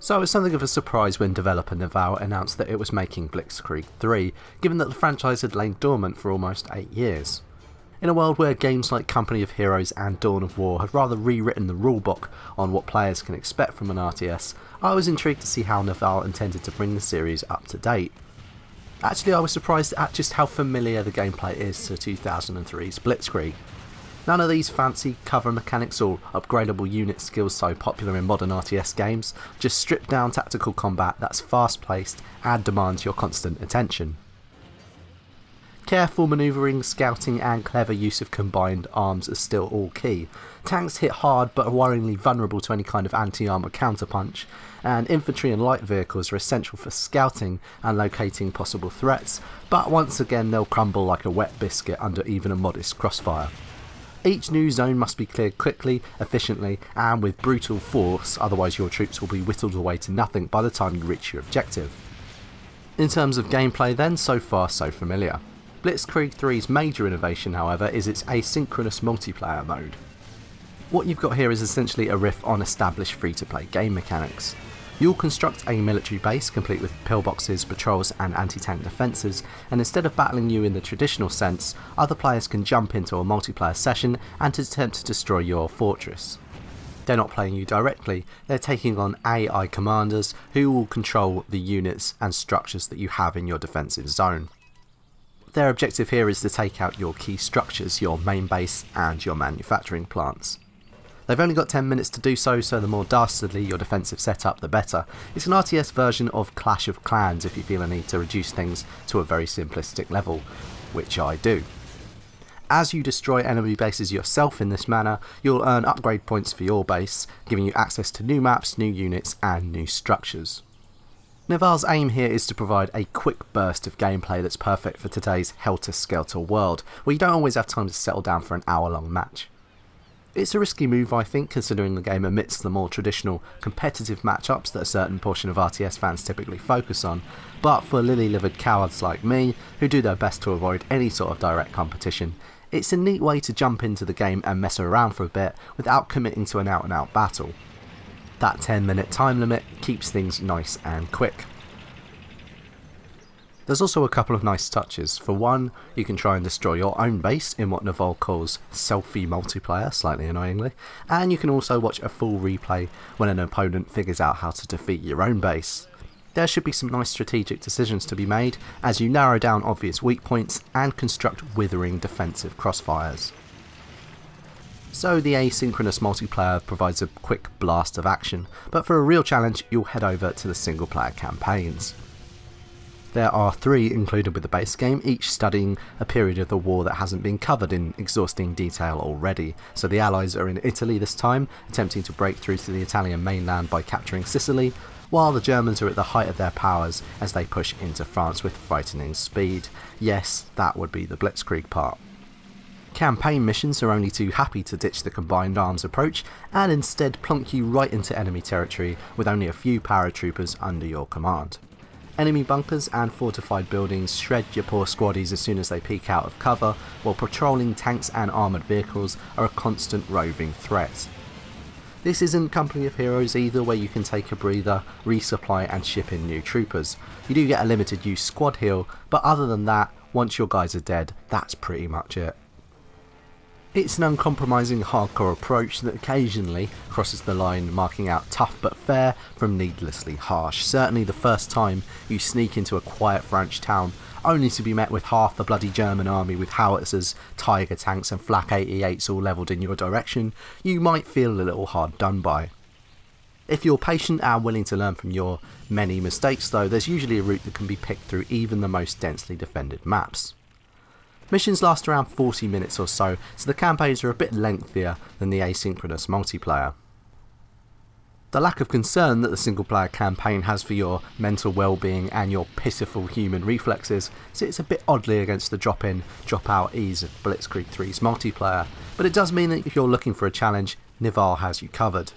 So it was something of a surprise when developer Naval announced that it was making Blitzkrieg 3, given that the franchise had lain dormant for almost 8 years. In a world where games like Company of Heroes and Dawn of War have rather rewritten the rulebook on what players can expect from an RTS, I was intrigued to see how Naval intended to bring the series up to date. Actually, I was surprised at just how familiar the gameplay is to 2003's Blitzkrieg. None of these fancy cover mechanics or upgradable unit skills so popular in modern RTS games, just stripped down tactical combat that's fast paced and demands your constant attention. Careful manoeuvring, scouting and clever use of combined arms are still all key. Tanks hit hard but are worryingly vulnerable to any kind of anti-armour counterpunch, and infantry and light vehicles are essential for scouting and locating possible threats, but once again they'll crumble like a wet biscuit under even a modest crossfire. Each new zone must be cleared quickly, efficiently and with brutal force, otherwise your troops will be whittled away to nothing by the time you reach your objective. In terms of gameplay then, so far so familiar. Blitzkrieg 3's major innovation however is its asynchronous multiplayer mode. What you've got here is essentially a riff on established free-to-play game mechanics. You'll construct a military base complete with pillboxes, patrols and anti-tank defences, and instead of battling you in the traditional sense, other players can jump into a multiplayer session and attempt to destroy your fortress. They're not playing you directly, they're taking on AI commanders who will control the units and structures that you have in your defensive zone. Their objective here is to take out your key structures, your main base and your manufacturing plants. They've only got 10 minutes to do so, so the more dastardly your defensive setup the better. It's an RTS version of Clash of Clans if you feel a need to reduce things to a very simplistic level, which I do. As you destroy enemy bases yourself in this manner, you'll earn upgrade points for your base, giving you access to new maps, new units and new structures. Naval's aim here is to provide a quick burst of gameplay that's perfect for today's helter-skelter world, where you don't always have time to settle down for an hour-long match. It's a risky move I think, considering the game omits the more traditional competitive matchups that a certain portion of RTS fans typically focus on, but for lily-livered cowards like me, who do their best to avoid any sort of direct competition, it's a neat way to jump into the game and mess around for a bit without committing to an out-and-out battle. That 10-minute time limit keeps things nice and quick. There's also a couple of nice touches. For one, you can try and destroy your own base in what Naval calls selfie multiplayer, slightly annoyingly, and you can also watch a full replay when an opponent figures out how to defeat your own base. There should be some nice strategic decisions to be made as you narrow down obvious weak points and construct withering defensive crossfires. So the asynchronous multiplayer provides a quick blast of action, but for a real challenge you'll head over to the single player campaigns. There are 3 included with the base game, each studying a period of the war that hasn't been covered in exhausting detail already. So the Allies are in Italy this time, attempting to break through to the Italian mainland by capturing Sicily, while the Germans are at the height of their powers as they push into France with frightening speed. Yes, that would be the Blitzkrieg part. Campaign missions are only too happy to ditch the combined arms approach and instead plonk you right into enemy territory with only a few paratroopers under your command. Enemy bunkers and fortified buildings shred your poor squaddies as soon as they peek out of cover, while patrolling tanks and armoured vehicles are a constant roving threat. This isn't Company of Heroes either, where you can take a breather, resupply and ship in new troopers. You do get a limited use squad heal, but other than that, once your guys are dead, that's pretty much it. It's an uncompromising hardcore approach that occasionally crosses the line, marking out tough but fair from needlessly harsh. Certainly the first time you sneak into a quiet French town only to be met with half the bloody German army with howitzers, Tiger tanks and flak 88s all levelled in your direction, you might feel a little hard done by. If you're patient and willing to learn from your many mistakes though, there's usually a route that can be picked through even the most densely defended maps. Missions last around 40 minutes or so the campaigns are a bit lengthier than the asynchronous multiplayer. The lack of concern that the single player campaign has for your mental well-being and your pitiful human reflexes sits a bit oddly against the drop-in, drop-out ease of Blitzkrieg 3's multiplayer, but it does mean that if you're looking for a challenge, Naval has you covered.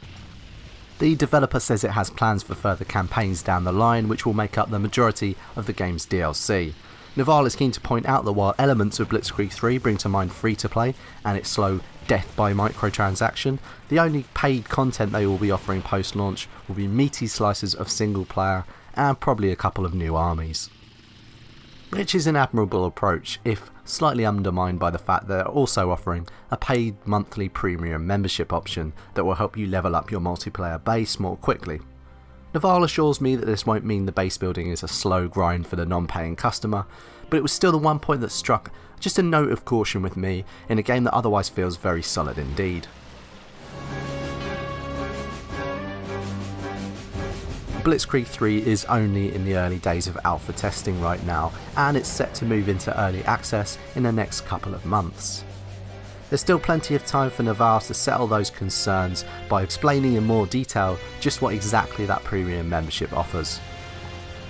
The developer says it has plans for further campaigns down the line which will make up the majority of the game's DLC. Naval is keen to point out that while elements of Blitzkrieg 3 bring to mind free-to-play and its slow, death by microtransaction, the only paid content they will be offering post-launch will be meaty slices of single player and probably a couple of new armies. Which is an admirable approach, if slightly undermined by the fact that they're also offering a paid monthly premium membership option that will help you level up your multiplayer base more quickly. Naval assures me that this won't mean the base building is a slow grind for the non-paying customer, but it was still the one point that struck just a note of caution with me in a game that otherwise feels very solid indeed. Blitzkrieg 3 is only in the early days of alpha testing right now, and it's set to move into early access in the next couple of months. There's still plenty of time for Naval to settle those concerns by explaining in more detail just what exactly that premium membership offers.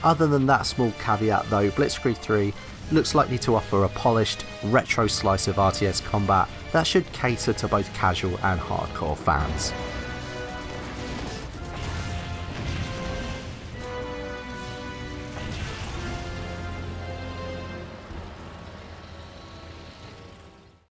Other than that small caveat though, Blitzkrieg 3 looks likely to offer a polished, retro slice of RTS combat that should cater to both casual and hardcore fans.